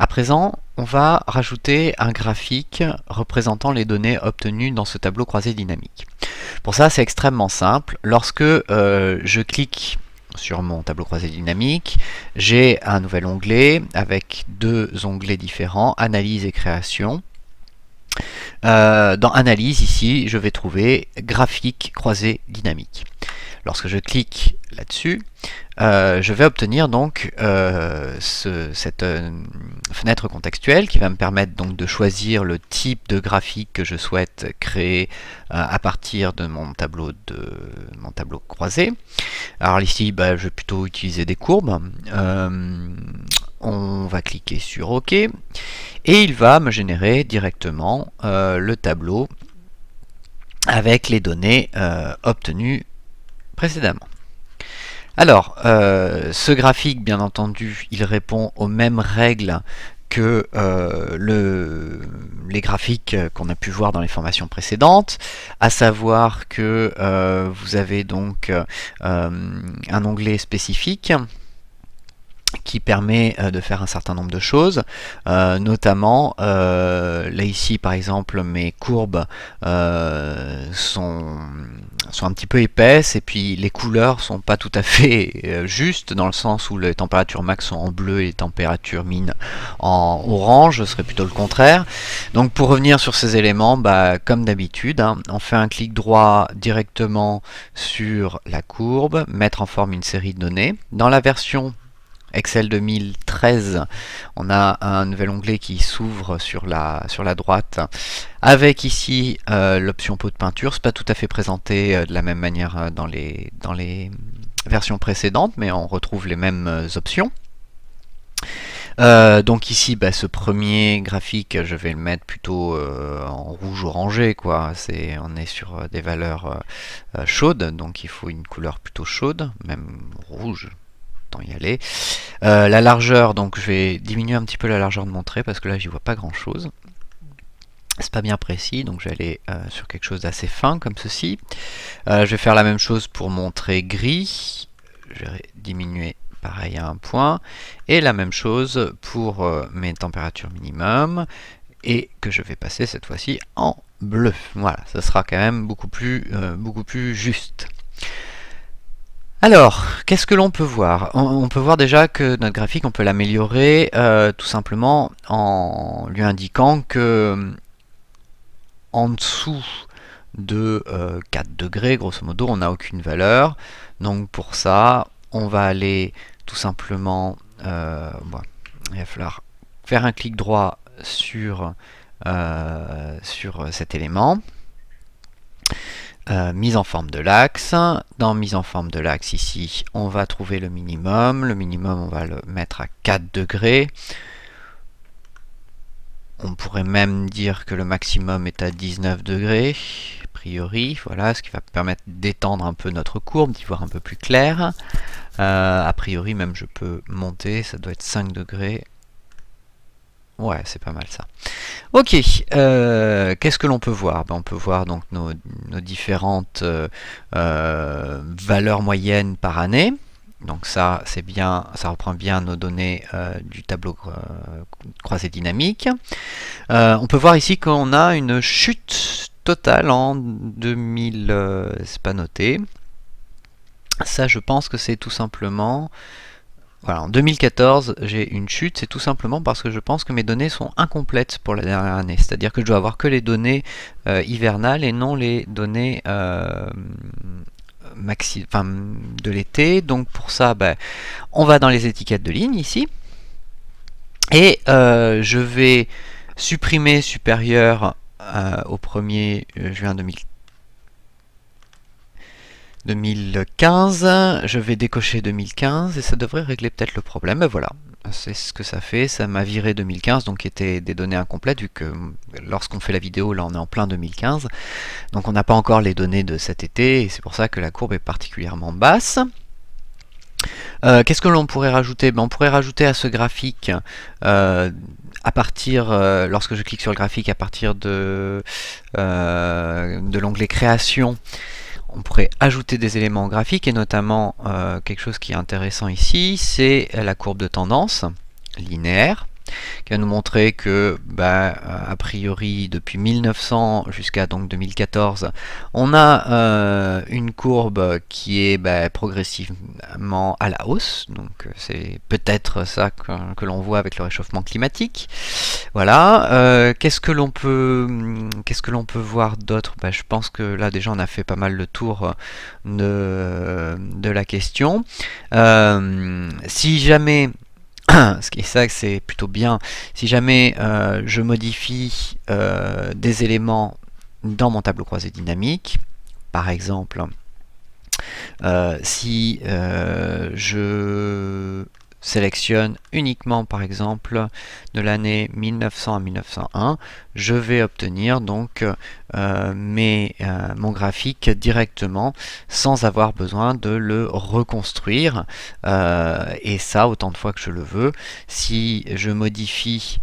À présent, on va rajouter un graphique représentant les données obtenues dans ce tableau croisé dynamique. Pour ça, c'est extrêmement simple. Lorsque je clique sur mon tableau croisé dynamique, j'ai un nouvel onglet avec deux onglets différents, Analyse et Création. Dans Analyse, ici, je vais trouver Graphique croisé dynamique. Lorsque je clique là-dessus, je vais obtenir donc cette fenêtre contextuelle qui va me permettre donc de choisir le type de graphique que je souhaite créer à partir de mon tableau croisé. Alors ici, je vais plutôt utiliser des courbes. On va cliquer sur OK et il va me générer directement le tableau avec les données obtenues précédemment. Alors, ce graphique, bien entendu, il répond aux mêmes règles que les graphiques qu'on a pu voir dans les formations précédentes, à savoir que vous avez donc un onglet spécifique qui permet de faire un certain nombre de choses, notamment là ici par exemple mes courbes sont un petit peu épaisses et puis les couleurs sont pas tout à fait justes, dans le sens où les températures max sont en bleu et les températures min en orange, ce serait plutôt le contraire. Donc pour revenir sur ces éléments, comme d'habitude, on fait un clic droit directement sur la courbe, mettre en forme une série de données. Dans la version Excel 2013, on a un nouvel onglet qui s'ouvre sur la droite, avec ici l'option pot de peinture. C'est pas tout à fait présenté de la même manière dans les versions précédentes, mais on retrouve les mêmes options. Donc ici, ce premier graphique, je vais le mettre plutôt en rouge orangé, quoi. On est sur des valeurs chaudes, donc il faut une couleur plutôt chaude, même rouge. Y aller. La largeur, donc je vais diminuer un petit peu la largeur de mon trait parce que là j'y vois pas grand chose. C'est pas bien précis, donc je vais aller sur quelque chose d'assez fin comme ceci. Je vais faire la même chose pour mon trait gris. Je vais diminuer pareil à un point. Et la même chose pour mes températures minimum. Et que je vais passer cette fois-ci en bleu. Voilà, ça sera quand même beaucoup plus juste. Alors, qu'est-ce que l'on peut voir? On peut voir déjà que notre graphique, on peut l'améliorer tout simplement en lui indiquant que en dessous de 4 degrés, grosso modo, on n'a aucune valeur. Donc pour ça, on va aller tout simplement, il va falloir faire un clic droit sur cet élément. Mise en forme de l'axe. Dans mise en forme de l'axe ici, on va trouver le minimum. Le minimum, on va le mettre à 4 degrés. On pourrait même dire que le maximum est à 19 degrés, a priori. Voilà, ce qui va permettre d'étendre un peu notre courbe, d'y voir un peu plus clair. A priori, même je peux monter, ça doit être 5 degrés. Ouais, c'est pas mal ça. Ok, qu'est-ce que l'on peut voir? On peut voir donc nos différentes valeurs moyennes par année. Donc ça, c'est bien, ça reprend bien nos données du tableau croisé dynamique. On peut voir ici qu'on a une chute totale en 2000, c'est pas noté. Ça, je pense que c'est tout simplement... Voilà, en 2014, j'ai une chute, c'est tout simplement parce que je pense que mes données sont incomplètes pour la dernière année. C'est-à-dire que je dois avoir que les données hivernales et non les données de l'été. Donc pour ça, on va dans les étiquettes de ligne ici. Et je vais supprimer supérieur au 1er juin 2015, je vais décocher 2015 et ça devrait régler peut-être le problème. Et voilà, c'est ce que ça fait. Ça m'a viré 2015, donc qui étaient des données incomplètes, vu que lorsqu'on fait la vidéo, là on est en plein 2015. Donc on n'a pas encore les données de cet été, et c'est pour ça que la courbe est particulièrement basse. Qu'est-ce que l'on pourrait rajouter? On pourrait rajouter à ce graphique, à partir, lorsque je clique sur le graphique, à partir de l'onglet Création, on pourrait ajouter des éléments graphiques, et notamment quelque chose qui est intéressant ici, c'est la courbe de tendance linéaire. qui va nous montrer que a priori depuis 1900 jusqu'à donc 2014 on a une courbe qui est progressivement à la hausse, donc c'est peut-être ça que l'on voit avec le réchauffement climatique. Voilà. Qu'est-ce que l'on peut voir d'autre? Je pense que là déjà on a fait pas mal le tour de la question. Si jamais ce qui est ça, c'est plutôt bien. Si jamais je modifie des éléments dans mon tableau croisé dynamique, par exemple, si je sélectionne uniquement par exemple de l'année 1900 à 1901, je vais obtenir donc mon graphique directement sans avoir besoin de le reconstruire, et ça autant de fois que je le veux. Si je modifie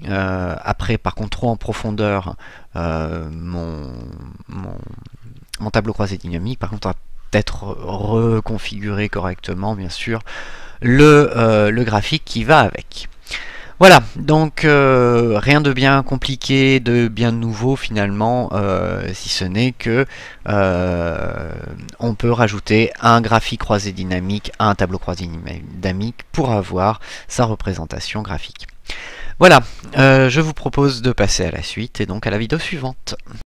après par contre trop en profondeur mon tableau croisé dynamique, par contre on va peut-être reconfigurer correctement bien sûr le graphique qui va avec. Voilà, donc rien de bien compliqué, de bien nouveau finalement, si ce n'est que on peut rajouter un graphique croisé dynamique à un tableau croisé dynamique pour avoir sa représentation graphique. Voilà, je vous propose de passer à la suite et donc à la vidéo suivante.